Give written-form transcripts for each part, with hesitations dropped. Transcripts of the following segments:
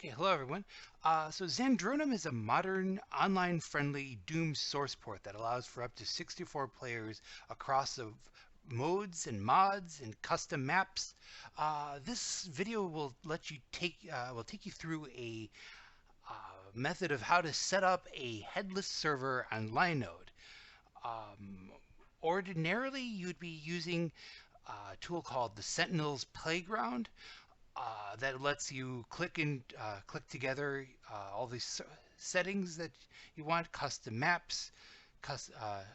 Okay, hello everyone. So Zandronum is a modern, online-friendly Doom source port that allows for up to 64 players across of modes and mods and custom maps. This video will take you through a method of how to set up a headless server on Linode. Um, Ordinarily, you'd be using a tool called the Sentinel's Playground that lets you click together all these settings that you want, custom maps,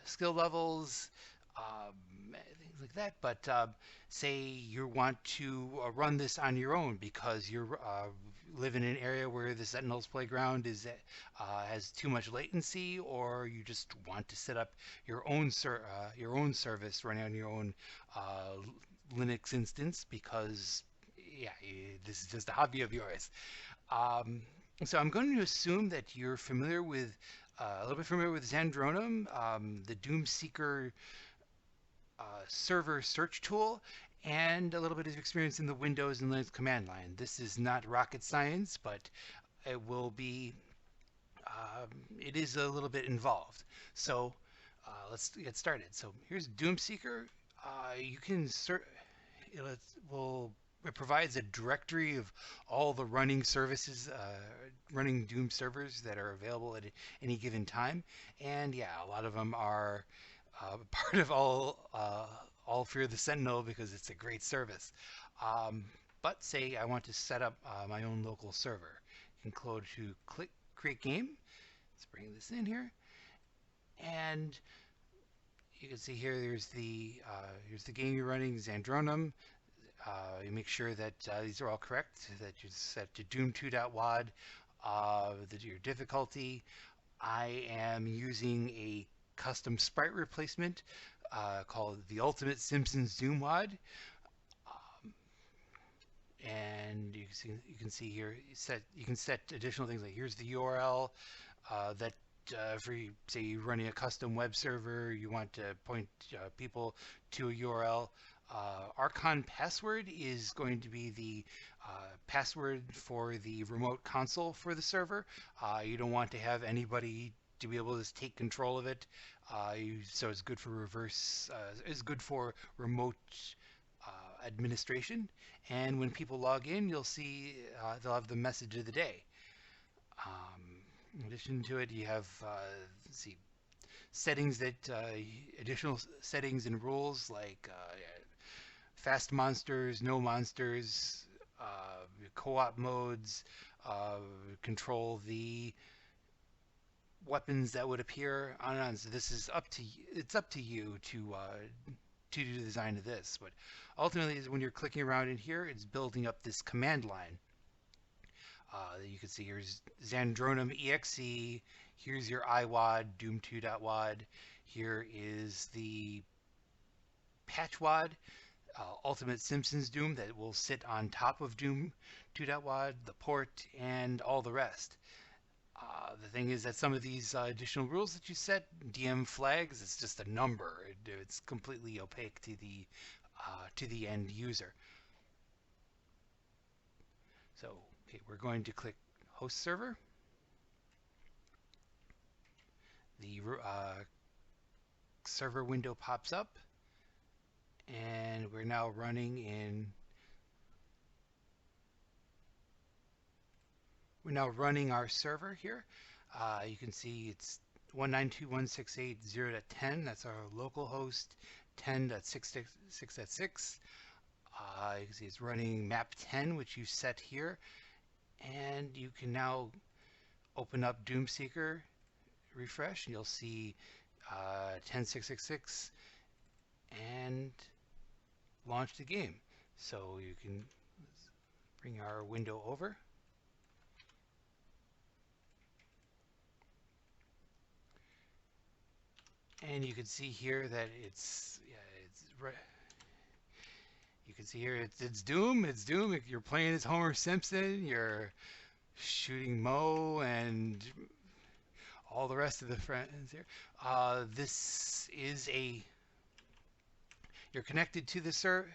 skill levels, things like that. But say you want to run this on your own because you live in an area where the Sentinel's Playground has too much latency, or you just want to set up your own service running on your own uh, Linux instance because yeah, this is just a hobby of yours. Um, so I'm going to assume that you're familiar with a little bit familiar with Zandronum, the doomseeker server search tool, and a little bit of experience in the Windows and Linux command line. This is not rocket science, but it will be. It is a little bit involved. So let's get started. So here's Doomseeker. You can it provides a directory of all the running services, running Doom servers that are available at any given time. And yeah, a lot of them are part of all Fear the Sentinel because it's a great service. Um, but say I want to set up my own local server. You can go to click create game. Let's bring this in here, and you can see here here's the game you're running, Zandronum. You make sure that these are all correct, that you set to Doom 2.wad, your difficulty. I am using a custom sprite replacement called the Ultimate Simpsons Doom WAD. And you can see here you can set additional things like here's the URL that say you're running a custom web server, you want to point people to a URL. Archon password is going to be the password for the remote console for the server. You don't want to have anybody to be able to take control of it. So it's good for it's good for remote administration. And when people log in, you'll see they'll have the message of the day. In addition to it, you have let's see, settings that additional settings and rules like fast monsters, no monsters, co-op modes, control the weapons that would appear on and on. So this is it's up to you to do the design of this. But ultimately, when you're clicking around in here, it's building up this command line. You can see here's Zandronum exe. Here's your iWAD, Doom2.wad. Here is the patchwad, Ultimate Simpsons Doom that will sit on top of Doom 2.wad, the port, and all the rest. The thing is that some of these additional rules that you set, DM flags, it's just a number. It's completely opaque to the end user. So okay, we're going to click host server. The server window pops up, and we're now running our server here. You can see it's 192.168.0.10. That's our local host. 10.6.6.6. You can see it's running map 10, which you set here. And you can now open up Doomseeker, refresh, and you'll see 10.6.6.6 and launch the game. So you can bring our window over. And you can see here that you can see here it's Doom. It's Doom. You're playing as Homer Simpson. You're shooting Moe and all the rest of the friends here. This is you're connected to the server.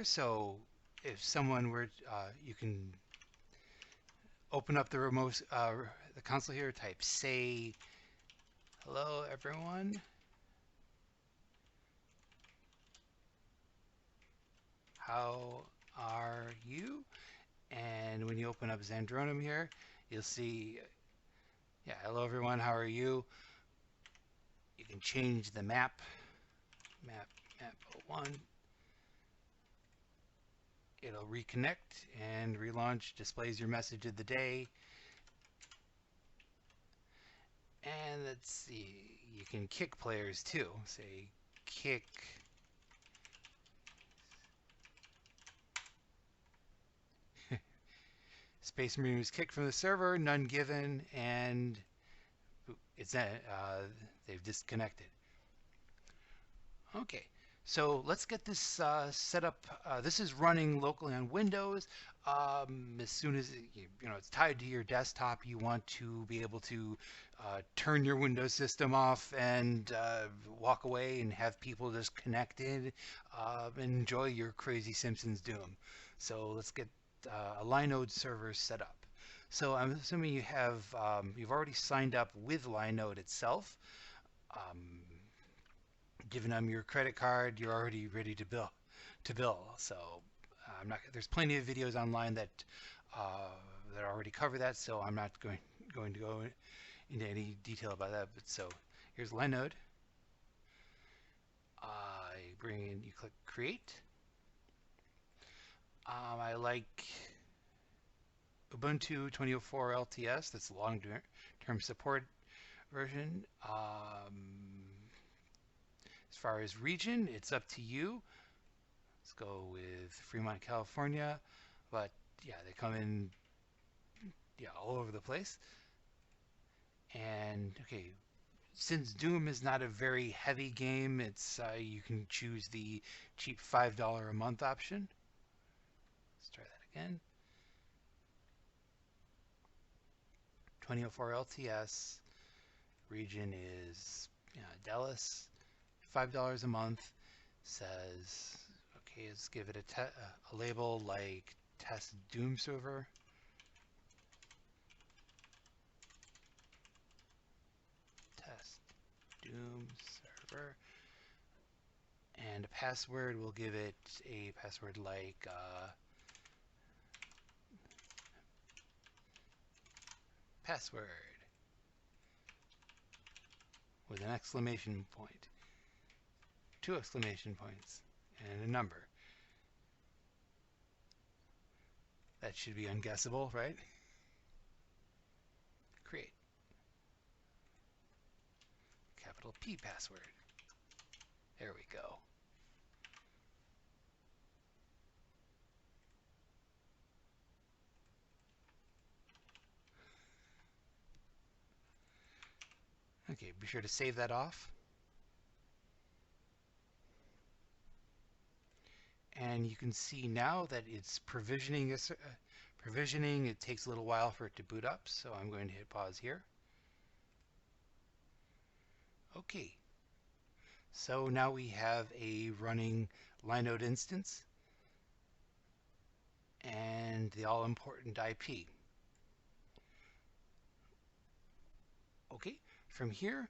So if someone were, you can open up the remote, the console here, type say hello everyone. How are you? And when you open up Zandronum here, you'll see, yeah, hello everyone, how are you? You can change the map 01. It'll reconnect and relaunch, displays your message of the day. And let's see, you can kick players too. Say kick Space Marine was kicked from the server, none given, and it's they've disconnected. Okay, so let's get this set up. This is running locally on Windows. As soon as it's tied to your desktop, you want to be able to turn your Windows system off and walk away and have people just connected and enjoy your crazy Simpsons Doom. So let's get a Linode server set up. So I'm assuming you have you've already signed up with Linode itself. Given them your credit card, you're already ready to bill. So I'm not. There's plenty of videos online that already cover that. So I'm not going to go into any detail about that. But so here's Linode. You click create. I like Ubuntu 2004 LTS. That's the long-term support version. As far as region, it's up to you. Let's go with Fremont, California. But yeah, they come in all over the place. And okay, since Doom is not a very heavy game, it's you can choose the cheap $5 a month option. Let's try that again. 2004 LTS. Region is Dallas. $5 a month. Says, okay, let's give it a label like test Doom server. Test Doom server. And a password, we'll give it a password like password with an exclamation point, 2 exclamation points, and a number. That should be unguessable, right? Create. Capital P password. There we go. Okay, be sure to save that off. And you can see now that it's provisioning. It takes a little while for it to boot up, so I'm going to hit pause here. Okay, so now we have a running Linode instance and the all-important IP. Okay, from here,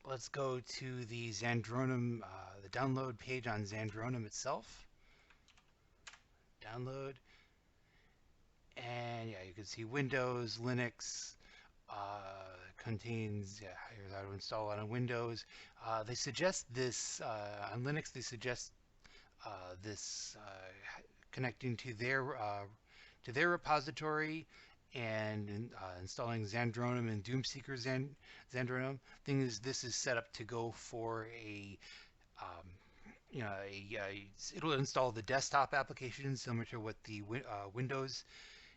let's go to the Zandronum, the download page on Zandronum itself. Download, and yeah, you can see Windows, Linux, contains, here's how to install it on Windows. They suggest this, on Linux, they suggest this connecting to their repository and installing Zandronum and doomseeker Zandronum. Thing is, this is set up to go for a it'll install the desktop application similar to what the Windows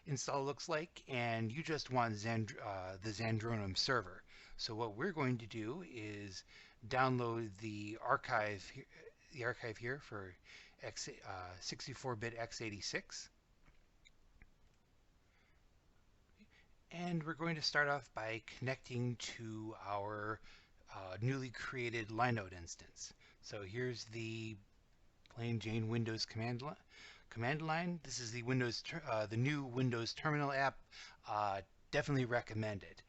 install looks like, and you just want the Zandronum server. So what we're going to do is download the archive here for 64-bit x86. And we're going to start off by connecting to our newly created Linode instance. So here's the plain Jane Windows command command line. This is the the new Windows Terminal app. Definitely recommend it.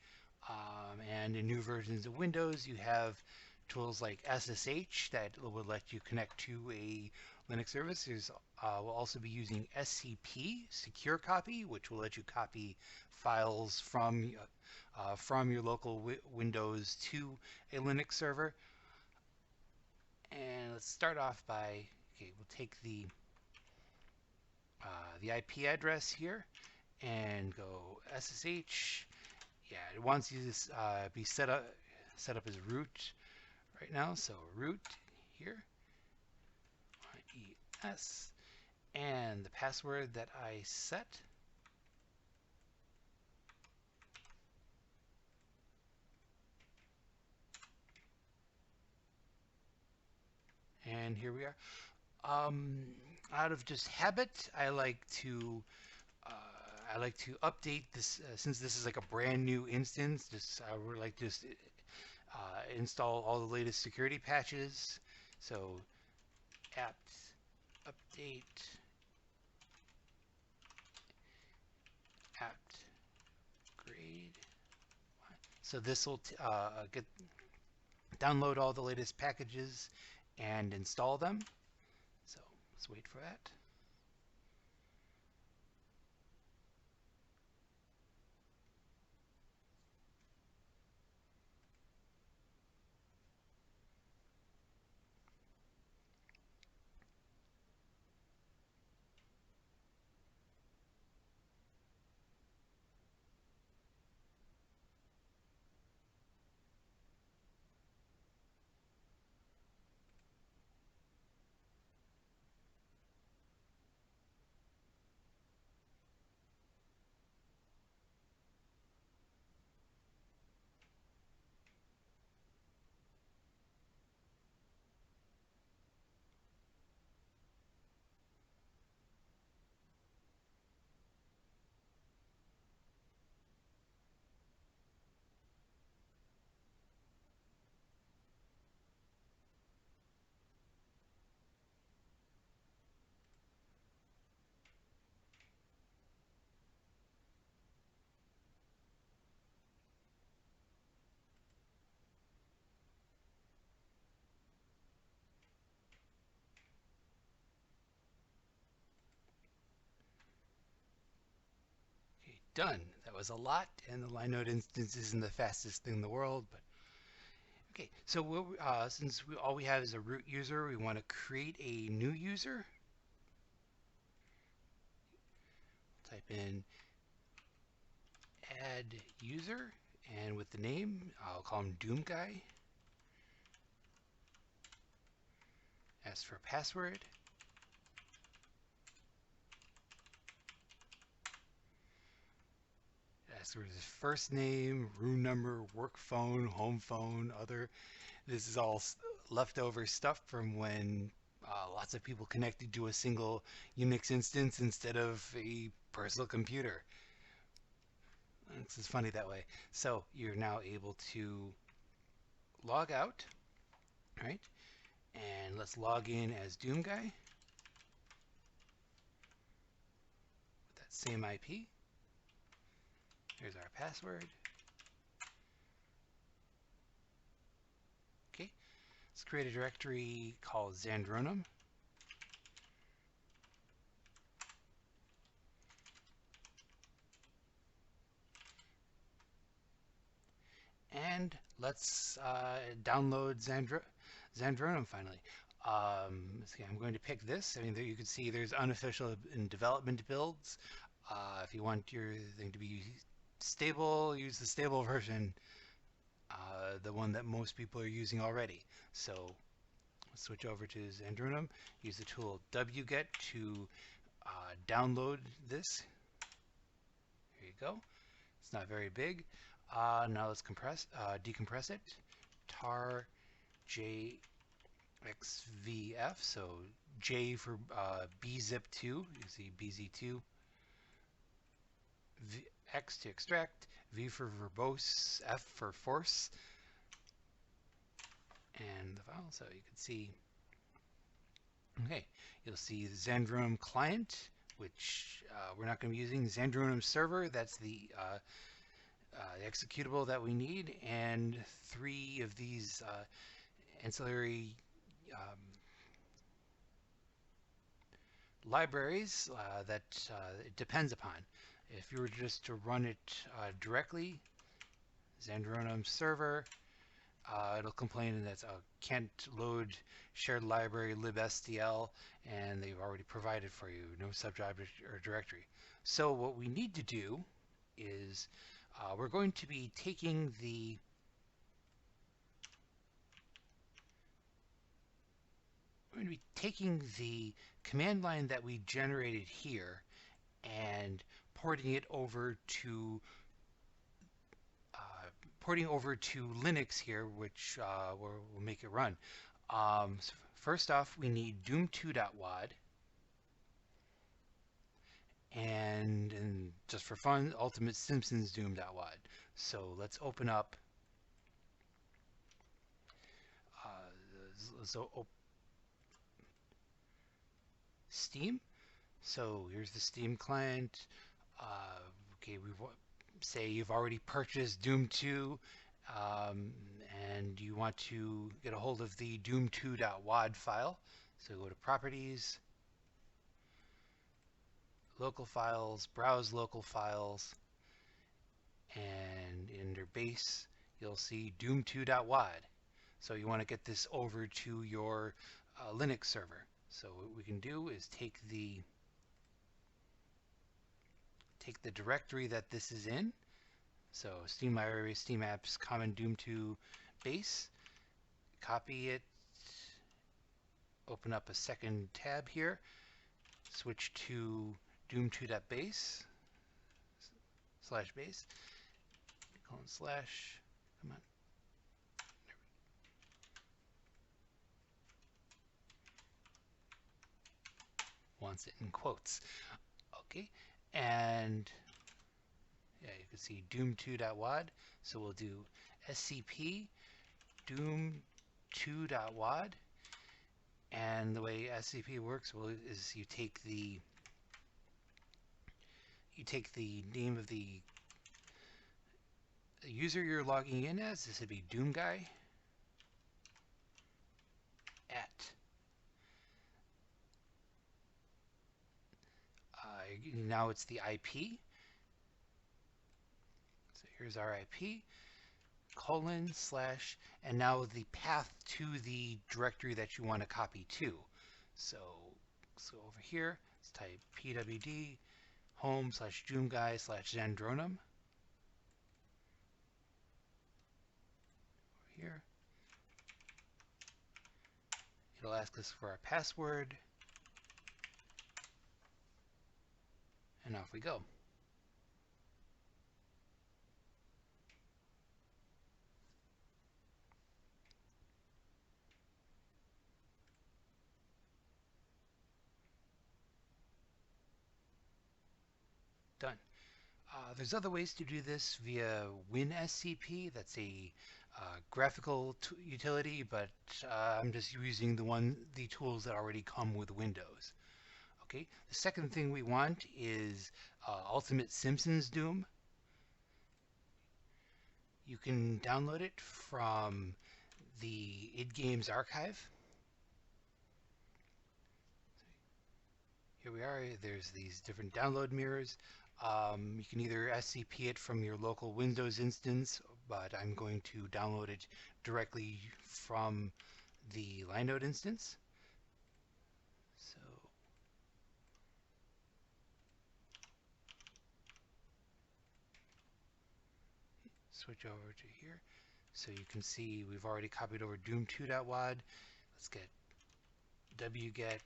And in new versions of Windows, you have tools like SSH that will let you connect to a Linux service. We'll also be using SCP, Secure Copy, which will let you copy files from your local Windows to a Linux server. And let's start off by, okay, we'll take the IP address here and go SSH. Yeah, it wants you to be set up as root right now. So root here, ES, and the password that I set. And here we are. Out of just habit, I like to update this since this is like a brand new instance. I would like to just install all the latest security patches. So apt-update apt-grade. So this will download all the latest packages and install them. So let's wait for that. Done. That was a lot, and the Linode instance isn't the fastest thing in the world, but okay. So since all we have is a root user, we want to create a new user. Type in add user, and with the name, I'll call him doomguy. Ask for a password. Ask for his first name, room number, work phone, home phone, other. This is all leftover stuff from when lots of people connected to a single Unix instance instead of a personal computer. This is funny that way. So you're now able to log out, right? And let's log in as doomguy with that same IP. Here's our password. Okay, let's create a directory called Zandronum. And let's download Zandronum finally. See, I'm going to pick this. I mean, there you can see there's unofficial and development builds. If you want your thing to be stable, use the stable version, the one that most people are using already. So let's switch over to Zandronum. Use the tool wget to download this. Here you go. It's not very big. Now let's decompress it. tar jxvf, so J for bzip2, you see bz2, X to extract, V for verbose, F for force, and the file. So you can see Okay, you'll see the Zandronum client, which we're not going to be using. Zandronum server, that's the executable that we need, and 3 of these ancillary libraries that it depends upon. If you were just to run it directly, Zandronum server, it'll complain that can't load shared library libstl, and they've already provided for you no subject or directory. So what we need to do is we're going to be taking the command line that we generated here and porting it over to Linux here, which will make it run. So first off, we need doom2.wad, and just for fun, Ultimate Simpsons Doom.wad. So let's open up. Steam. So here's the Steam client. Okay, we say you've already purchased Doom 2, and you want to get a hold of the doom2.wad file. So go to Properties, Local Files, Browse Local Files, and under Base, you'll see doom2.wad. So you want to get this over to your Linux server. So what we can do is take the directory that this is in. So SteamLibrary, steamapps, common doom2 base. Copy it. Open up a second tab here. Switch to doom2.base /base. Colon slash. Come on. Wants it in quotes. Okay, and yeah, you can see doom2.wad. So we'll do scp doom2.wad, and the way scp works is you take the name of the user you're logging in as. This would be doomguy at now it's the IP. So here's our IP, colon slash, and now the path to the directory that you want to copy to. So over here, let's type pwd home / doomguy / Zandronum. Over here, it'll ask us for our password, and off we go. Done. There's other ways to do this via WinSCP. That's a graphical utility, but I'm just using the tools that already come with Windows. Okay. The second thing we want is Ultimate Simpsons Doom. You can download it from the id Games archive. Here we are. There's these different download mirrors. You can either SCP it from your local Windows instance, but I'm going to download it directly from the Linode instance. So switch over to here. So you can see we've already copied over doom2.wad. Let's get wget.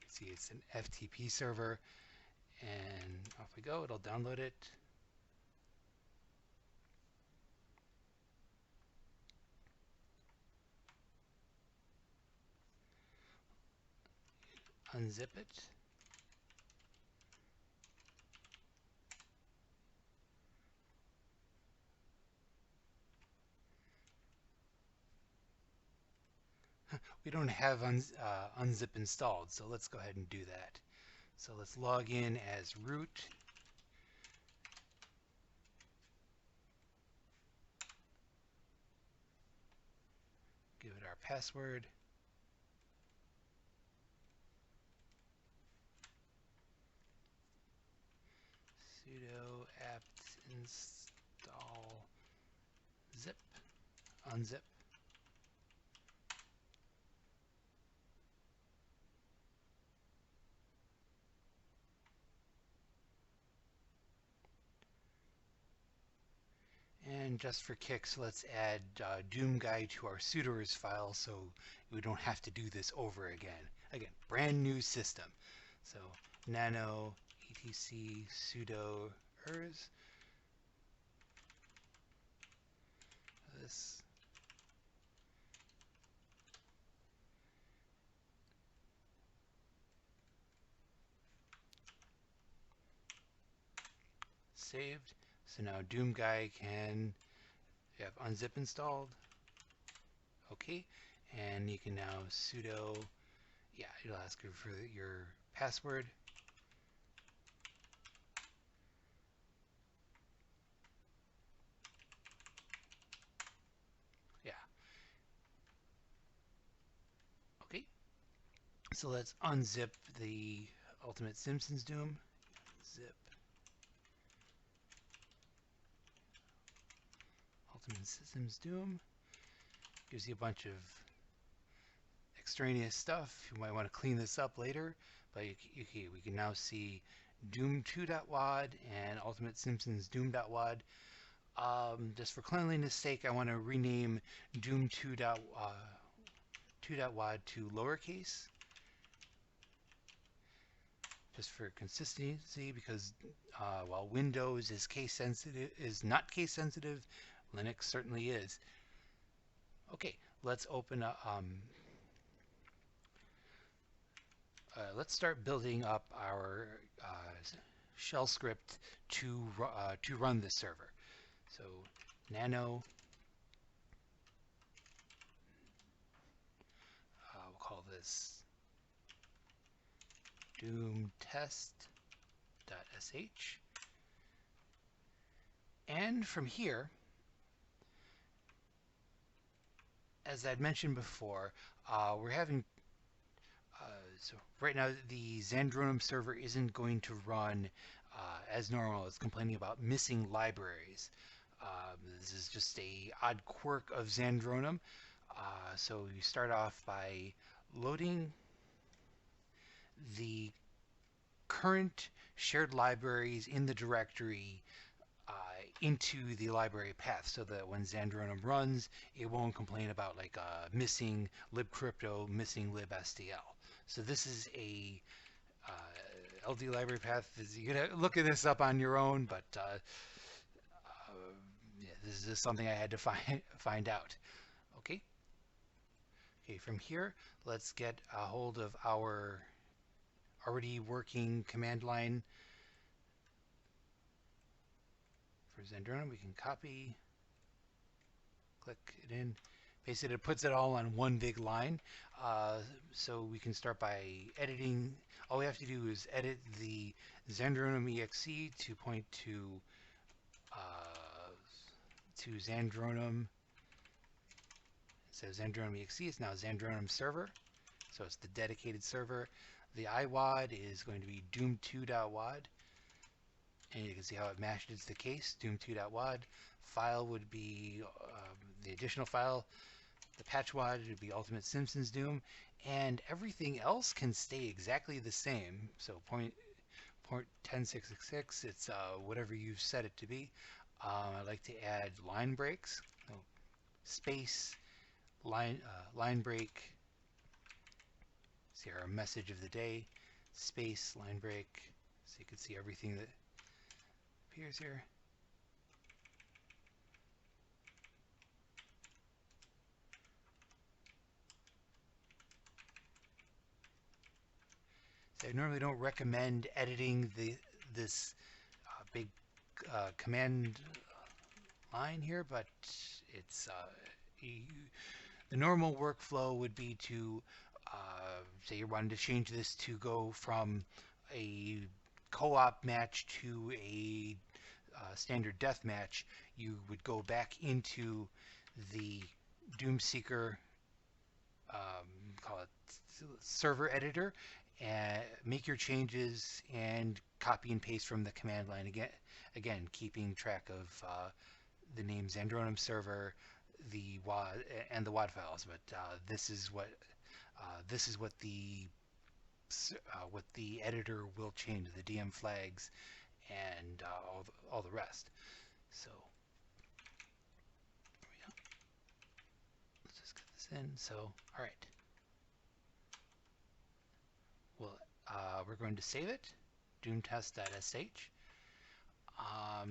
See, it's an FTP server, and off we go. It'll download it. Unzip it. we don't have unzip installed, so let's go ahead and do that. So let's log in as root. Give it our password. Sudo apt install zip unzip. And just for kicks, let's add doomguy to our sudoers file so we don't have to do this over again. Again, brand new system. So nano etc sudo ers. This saved. So now doomguy can have unzip installed. Okay, and you can now sudo, yeah, it'll ask you for your password. Yeah. Okay. So let's unzip the Ultimate Simpsons Doom. Zip Ultimate Systems Doom. Gives you a bunch of extraneous stuff. You might want to clean this up later, but we can now see Doom 2.wad and Ultimate Simpsons Doom.wad. Just for cleanliness sake, I want to rename Doom 2.wad to lowercase, just for consistency, because while Windows is not case sensitive, Linux certainly is. Okay, let's open up. Let's start building up our shell script to run this server. So nano, we'll call this doom test.sh, and from here, as I'd mentioned before, we're having so right now the Zandronum server isn't going to run as normal. It's complaining about missing libraries. This is just a odd quirk of Zandronum. So you start off by loading the current shared libraries in the directory into the library path, so that when Zandronum runs, it won't complain about like missing libcrypto, missing libstl. So this is a LD library path. You gotta look at this up on your own, but yeah, this is just something I had to find out. Okay. Okay. From here, let's get a hold of our already working command line for Zandronum. We can copy, click it in, paste it. It puts it all on one big line. So we can start by editing. All we have to do is edit the Zandronum exe to point to Zandronum. So Zandronum exe is now Zandronum server. So it's the dedicated server. The iwad is going to be doom2.wad. And you can see how it matches the case, doom2.wad. File would be the additional file. The patchwad would be Ultimate Simpsons Doom. And everything else can stay exactly the same. So port 10666, it's whatever you've set it to be. I like to add line breaks. So space, line break. See our message of the day. Space, line break. So you can see everything that appears here. So I normally don't recommend editing this big command line here, but it's The normal workflow would be to say you wanted to change this to go from a co-op match to a standard death match. You would go back into the Doomseeker, call it server editor, and make your changes and copy and paste from the command line again keeping track of the name Zandronum server, the WAD and the WAD files. But this is what the editor will change, the DM flags and all the rest. So there we go. Let's just get this in. So all right. Well, we're going to save it, doomtest.sh.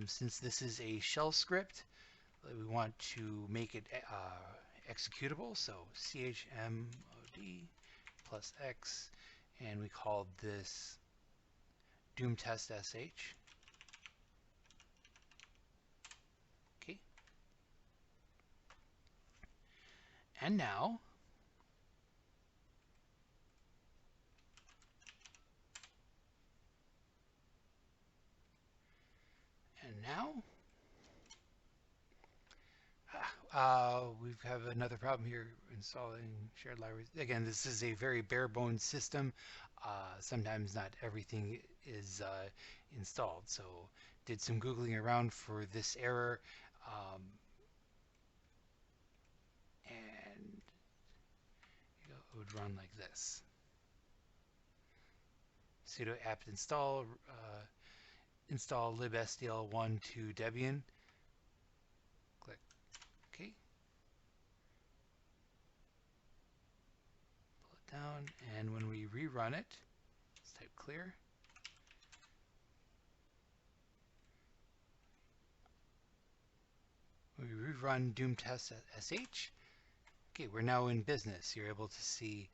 Since this is a shell script, we want to make it executable, so chmod plus x, and we called this doomtest.sh. Okay. And now we have another problem here installing shared libraries. Again, this is a very bare bones system. Sometimes not everything is installed. So did some Googling around for this error. And it would run like this. Sudo apt install install libstdl1 to Debian. Click OK. Pull it down, and when we rerun it, let's type clear. When we rerun doomtest.sh, okay, we're now in business. You're able to see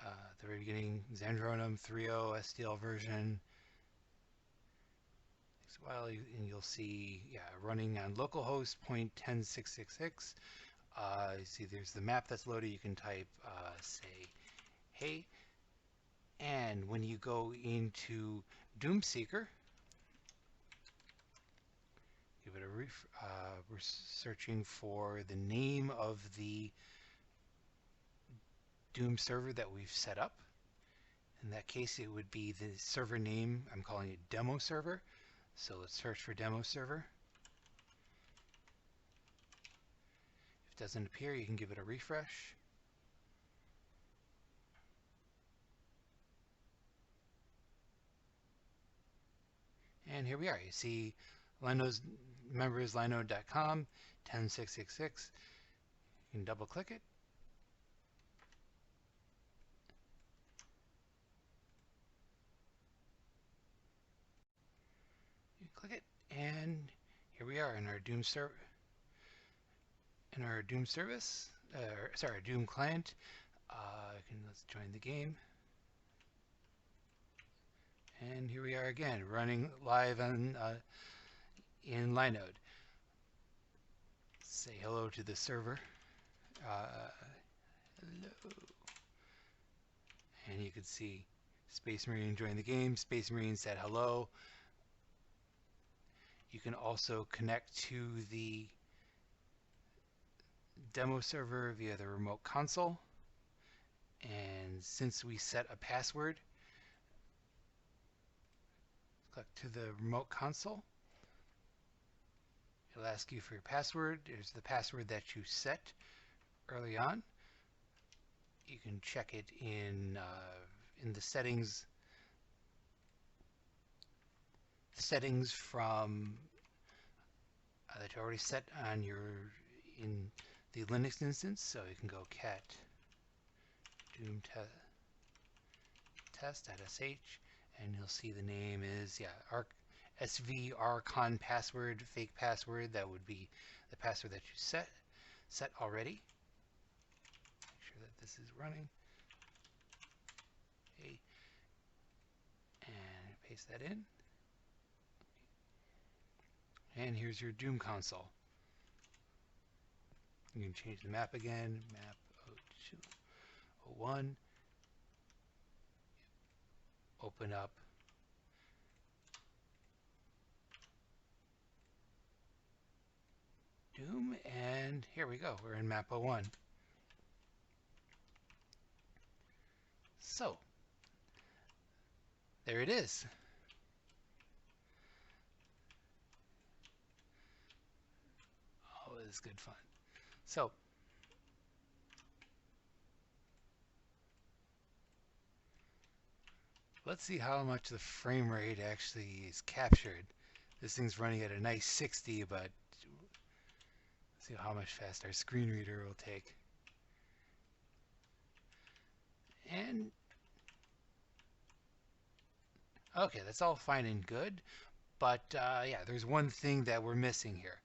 at the very beginning, Zandronum 3.0 SDL version. Takes a while, and you'll see, yeah, running on localhost 10666. You see there's the map that's loaded. You can type, say, hey. And when you go into Doomseeker, give it a we're searching for the name of the Doom server that we've set up. In that case, it would be the server name. I'm calling it demo server. So let's search for demo server. If it doesn't appear, you can give it a refresh. And here we are. You see Linode's member is linode.com 10666. You can double click it. You click it, and here we are in our Doom server. In our Doom service, sorry, Doom client. Let's join the game. And here we are again, running live on in Linode. Say hello to the server. Hello. And you can see Space Marine joined the game. Space Marine said hello. You can also connect to the demo server via the remote console. And since we set a password, click to the remote console. It'll ask you for your password. There's the password that you set early on. You can check it in the settings. Settings from that you already set on in the Linux instance. So you can go cat doomtest.sh, and you'll see the name is svrcon password, fake password. That would be the password that you set already. Make sure that this is running. Okay. And paste that in. And here's your Doom console. You can change the map again. Map 201. Open up Doom, and here we go. We're in map 01. So, there it is. Oh, this is good fun. So, let's see how much the frame rate actually is captured. This thing's running at a nice 60, but let's see how much faster our screen reader will take. And okay, that's all fine and good, but yeah, there's one thing that we're missing here.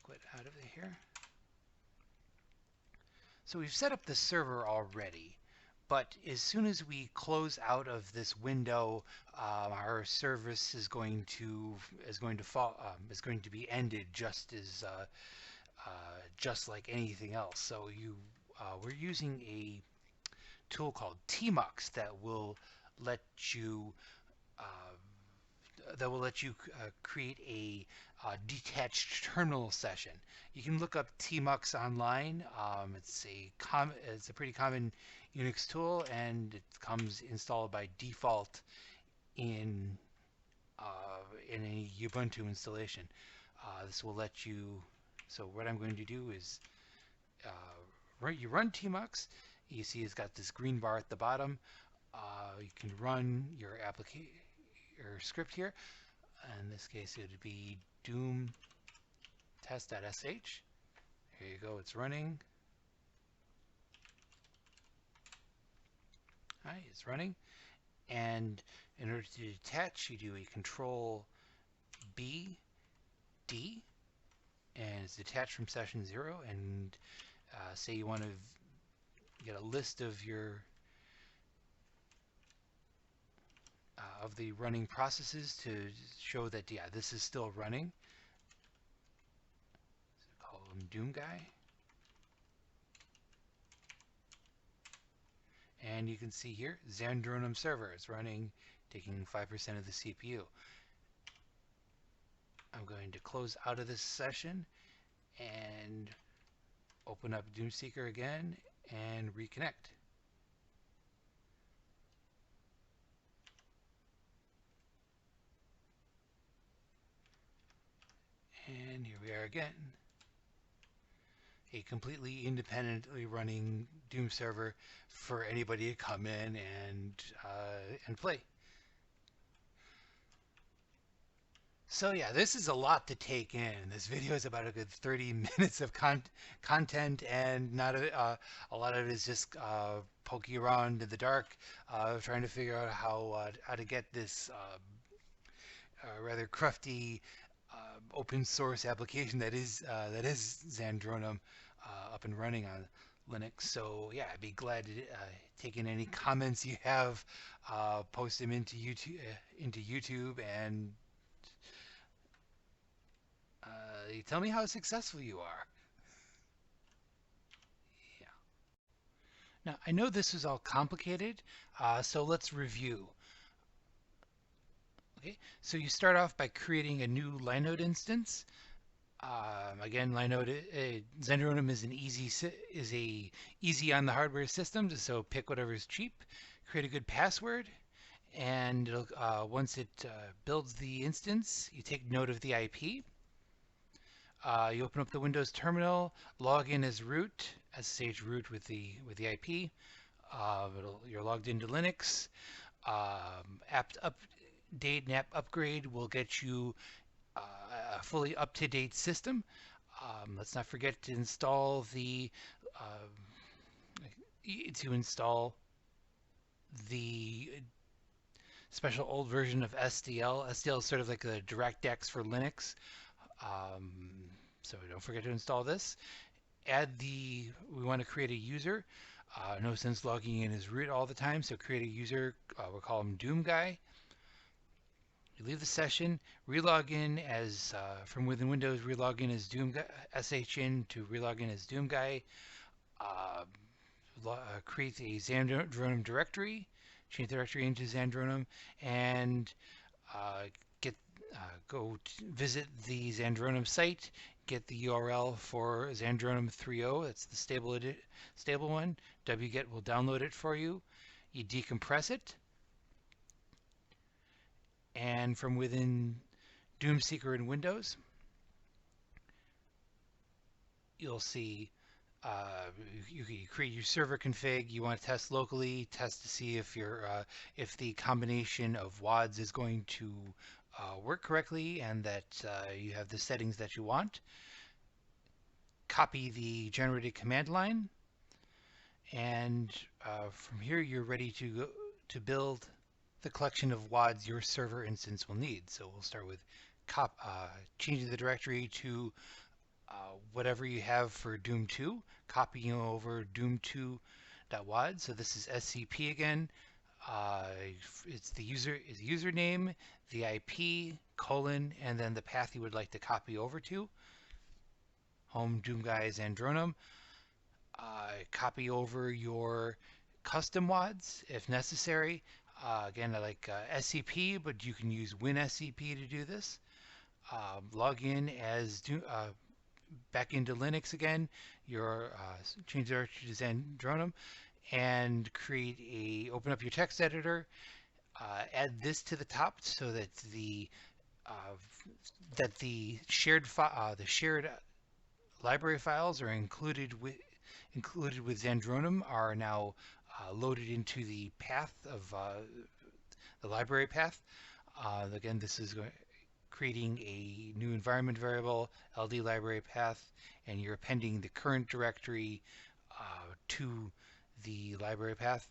Quit out of here. So we've set up the server already, but as soon as we close out of this window, our service is going to be ended just like anything else. So we're using a tool called tmux that will let you create a detached terminal session. You can look up tmux online. It's a pretty common Unix tool, and it comes installed by default in a Ubuntu installation. This will let you. So what I'm going to do is you run tmux. You see it's got this green bar at the bottom. You can run your script here. In this case, it would be doom test.sh. Here you go, it's running. All right, it's running. And in order to detach, you do a Control B, D, and it's detached from session 0. And say you want to get a list of the running processes to show that, yeah, this is still running. So call him doomguy. And you can see here, Zandronum server is running, taking 5% of the CPU. I'm going to close out of this session and open up doomseeker again and reconnect. And here we are again. A completely independently running Doom server for anybody to come in and play. So yeah, this is a lot to take in. This video is about a good 30 minutes of content, and not a lot of it is just poking around in the dark, trying to figure out how to get this rather crufty open source application that is Zandronum up and running on Linux. So yeah, I'd be glad to take in any comments you have, post them into YouTube, and tell me how successful you are. Yeah. Now I know this is all complicated, so let's review. Okay, so you start off by creating a new Linode instance. Again, Linode, Zandronum is easy on the hardware system, so pick whatever's cheap. Create a good password, and once it builds the instance, you take note of the IP. You open up the Windows terminal, log in as root, SSH root with the IP. You're logged into Linux. Apt update and app upgrade will get you a fully up-to-date system. Let's not forget to install the special old version of SDL. SDL is sort of like the DirectX for Linux. So don't forget to install this. We want to create a user. No sense logging in as root all the time, so create a user. We'll call him doomguy. You leave the session, relog in as from within Windows, relog in as doomguy, sh in to relog in as doomguy. create a Zandronum directory, change the directory into Zandronum, and uh, get visit the Zandronum site, get the URL for Zandronum 3.0. That's the stable one. wget will download it for you. You decompress it, and from within Doomseeker in Windows, you'll see you create your server config. You want to test locally, test to see if if the combination of WADs is going to work correctly and that you have the settings that you want. Copy the generated command line, and from here you're ready to build the collection of WADs your server instance will need. So we'll start with changing the directory to whatever you have for Doom 2, copying over doom2.wad. So this is SCP again. It's the username, the IP, colon, and then the path you would like to copy over to. Home doomguy Zandronum. Copy over your custom WADs if necessary. Again, I like SCP, but you can use WinSCP to do this. Log in as back into Linux again. Change the directory to Zandronum and open up your text editor. Add this to the top so that the shared library files are included with Zandronum are now loaded into the path of the library path. Again, this is creating a new environment variable, LD library path, and you're appending the current directory to the library path.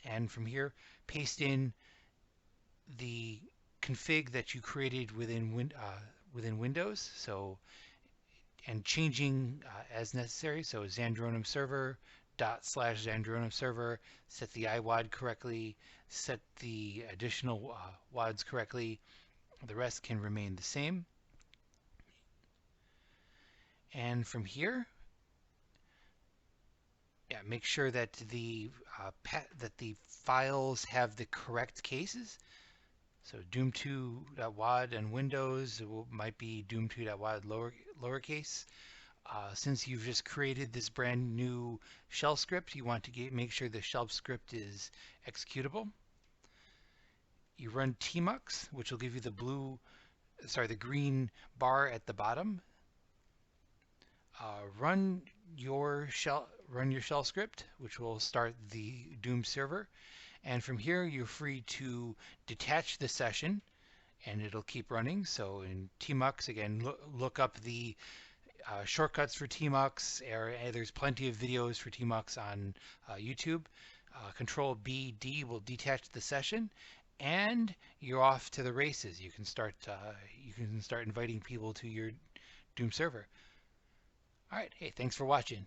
And from here, paste in the config that you created within Windows. So, and changing as necessary. So Zandronum server /Zandronum server, set the iWAD correctly, set the additional WADs correctly. The rest can remain the same. And from here, make sure that the files have the correct cases. So doom2.wad and Windows might be doom2.wad lowercase. Since you've just created this brand new shell script, you want to make sure the shell script is executable. You run tmux, which will give you the green bar at the bottom. Run your shell script, which will start the Doom server. And from here, you're free to detach the session, and it'll keep running. So in tmux, again, look up the shortcuts for tmux. There's plenty of videos for tmux on YouTube. Control B/D will detach the session, and you're off to the races. You can start inviting people to your Doom server. All right. Hey, thanks for watching.